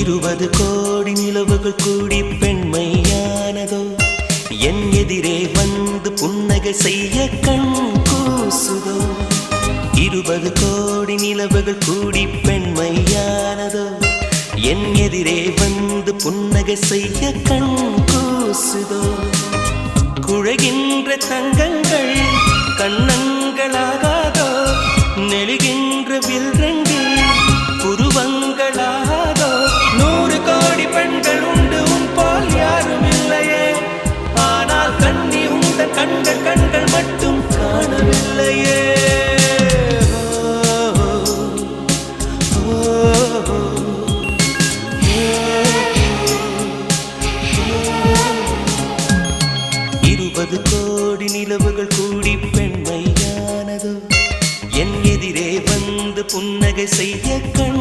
20 கோடி நிலவுகள் கூடி பெண்மையானதோ என் எதிரே வந்து புன்னகை செய்ய கண் கூசுதோ 20 கோடி நிலவுகள் கூடி பெண்மையானதோ என் எதிரே வந்து புன்னகை செய்ய கண் கூசுதோ குழைகின்ற தங்கங்கள் கண்ணங்களாகாதோ நெழுகின்ற வில்ரங்கில் புருவங்களாகாதோ 100 கோடி பெண்கள் உண்டு உன் போல் யாரும் இல்லையே ஆனால் கண்ணி உந்த கண்கள் கண்கள் மட்டும் காணவில்லையே கோடி நிலவுகள் கூடி பெண்மையானதோ என் எதிரே வந்து புன்னகை செய்ய கண்